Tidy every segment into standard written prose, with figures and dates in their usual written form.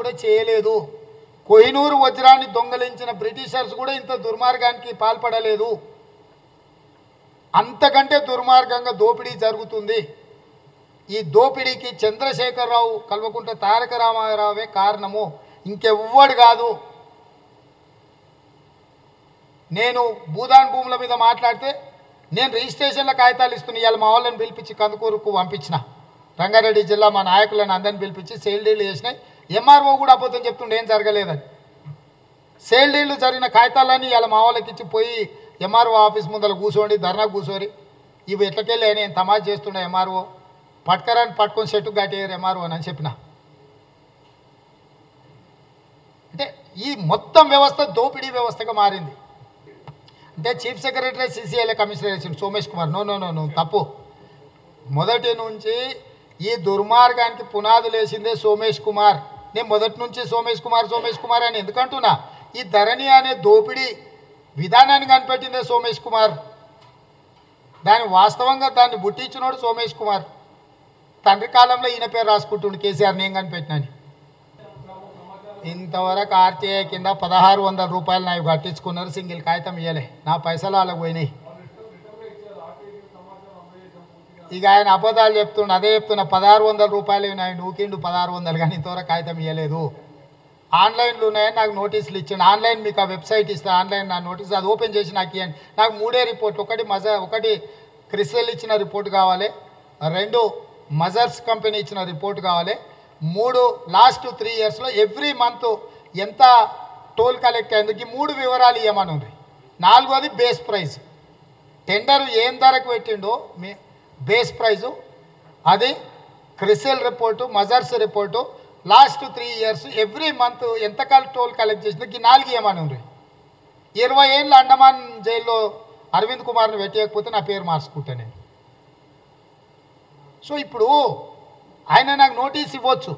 కూడా చేయలేదు. కోహినూరు వజ్రాన్ని దొంగలించిన బ్రిటిషర్స్ కూడా ఇంత దుర్మార్గానికి పాల్పడలేదు. అంతకంటే దుర్మార్గంగా దోపిడీ జరుగుతుంది. ఈ దోపిడీకి చంద్రశేఖరరావు కల్వకుంట్ల తారక రామారావే కారణము, ఇంకెవ్వడు కాదు. నేను భూదాన్ భూముల మీద మాట్లాడితే నేను రిజిస్ట్రేషన్ల కాగితాలు ఇస్తున్నా. ఇవాళ మా వాళ్ళని పిలిపించి కందుకూరుకు పంపించిన, రంగారెడ్డి జిల్లా మా నాయకులను అందరిని పిలిపించి సేల్ డీళ్లు చేసినాయి. ఎంఆర్ఓ కూడా అబద్ధం చెప్తుండే ఏం జరగలేదని. సేల్ డీళ్లు జరిగిన కాగితాలన్నీ ఇవాళ మా వాళ్ళకి ఇచ్చి పోయి ఎంఆర్ఓ ఆఫీస్ ముందర కూర్చోండి, ధర్నా కూర్చోరి, ఇవి ఎట్లకెళ్ళి నేను తమాషా చేస్తుండే ఎంఆర్ఓ పట్టుకరాని పట్టుకొని చెట్టు కట్టేయరు ఎంఆర్ఓ అని చెప్పిన. అంటే ఈ మొత్తం వ్యవస్థ దోపిడీ వ్యవస్థగా మారింది. అంటే చీఫ్ సెక్రటరీ సిసిఐల కమిషనర్ వేసిండు Somesh Kumar. No no no no తప్పు. మొదటి నుంచి ఈ దుర్మార్గానికి పునాదులు వేసిందే సోమేష్ కుమార్. నేను మొదటి నుంచి సోమేష్ కుమార్ అని ఎందుకంటున్నా, ఈ ధరణి అనే దోపిడీ విధానాన్ని కనిపెట్టిందే సోమేష్ కుమార్. దాని వాస్తవంగా దాన్ని బుట్టించినోడు సోమేష్ కుమార్. తండ్రి కాలంలో ఈయన పేరు రాసుకుంటుండు కేసీఆర్ నేను కనిపెట్టినని. ఇంతవరకు ఆర్టీఐ కింద 1600 రూపాయలు నాకు కట్టించుకున్నారు, సింగిల్ కాగితం ఇవ్వలే, నా పైసలు వాళ్ళకి పోయినాయి. ఇక ఆయన అబద్ధాలు చెప్తుండు, అదే చెప్తున్నా. 1600 రూపాయలు ఆయన నూకిండు 1600, కానీ ఇంతవరకు కాగితం ఇవ్వలేదు. ఆన్లైన్లో ఉన్నాయని నాకు నోటీసులు ఇచ్చిండు. ఆన్లైన్ మీకు ఆ వెబ్సైట్ ఇస్తే ఆన్లైన్ నా నోటీస్ అది ఓపెన్ చేసి నాకు ఇవ్వండి. నాకు 3 రిపోర్ట్లు, ఒకటి క్రిస్టల్ ఇచ్చిన రిపోర్ట్ కావాలి, 2 మజర్స్ కంపెనీ ఇచ్చిన రిపోర్ట్ కావాలి, 3 లాస్ట్ 3 ఇయర్స్లో ఎవ్రీ మంత్ ఎంత టోల్ కలెక్ట్ అయింది, ఈ 3 వివరాలు ఇవ్వమని ఉంది. 4వది బేస్ ప్రైజ్, టెండర్ ఏం ధరకు పెట్టిండో బేస్ ప్రైజు, అది Crisil report, Mazars report, last 3 years every month ఎంత టోల్ కలెక్ట్ చేసిందో ఈ 4 ఇవ్వమని ఉంది. 20 ఏళ్ళు అండమాన్ జైల్లో అరవింద్ కుమార్ని పెట్టేయకపోతే నా పేరు మార్చుకుంటా నేను. సో ఇప్పుడు ఆయన నాకు నోటీస్ ఇవ్వచ్చు,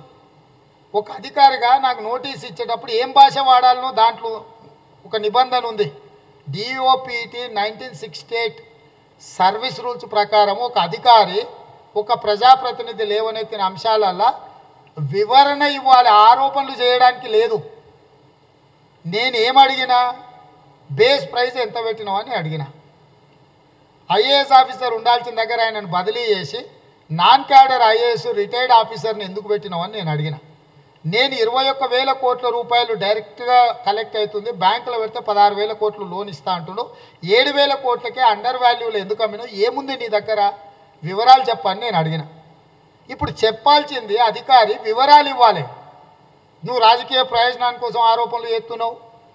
ఒక అధికారిగా నాకు నోటీస్ ఇచ్చేటప్పుడు ఏం భాష వాడాలనో దాంట్లో ఒక నిబంధన ఉంది. డిఓపిటి 1968 సర్వీస్ రూల్స్ ప్రకారం ఒక అధికారి ఒక ప్రజాప్రతినిధి లేవనెత్తిన అంశాలల్లో వివరణ ఇవ్వాలి, ఆరోపణలు చేయడానికి లేదు. నేను ఏమడిగినా బేస్ ప్రైస్ ఎంత పెట్టినావు అని అడిగిన. ఐఏఎస్ ఆఫీసర్ ఉండాల్సిన దగ్గర ఆయనను బదిలీ చేసి నాన్ క్యాడర్ ఐఏఎస్ రిటైర్డ్ ఆఫీసర్ని ఎందుకు పెట్టినావని నేను అడిగిన. నేను 21,000 కోట్ల రూపాయలు డైరెక్ట్గా కలెక్ట్ అవుతుంది, బ్యాంకులో పెడితే 16,000 కోట్లు లోన్ ఇస్తా అంటున్నాడు, 7,000 కోట్లకే అండర్ వాల్యూలు ఎందుకు అమ్మినావు, ఏముంది నీ దగ్గర వివరాలు చెప్పని నేను అడిగిన. ఇప్పుడు చెప్పాల్సింది అధికారి వివరాలు ఇవ్వాలి. నువ్వు రాజకీయ ప్రయోజనాని కోసం ఆరోపణలు చేస్తున్నావు,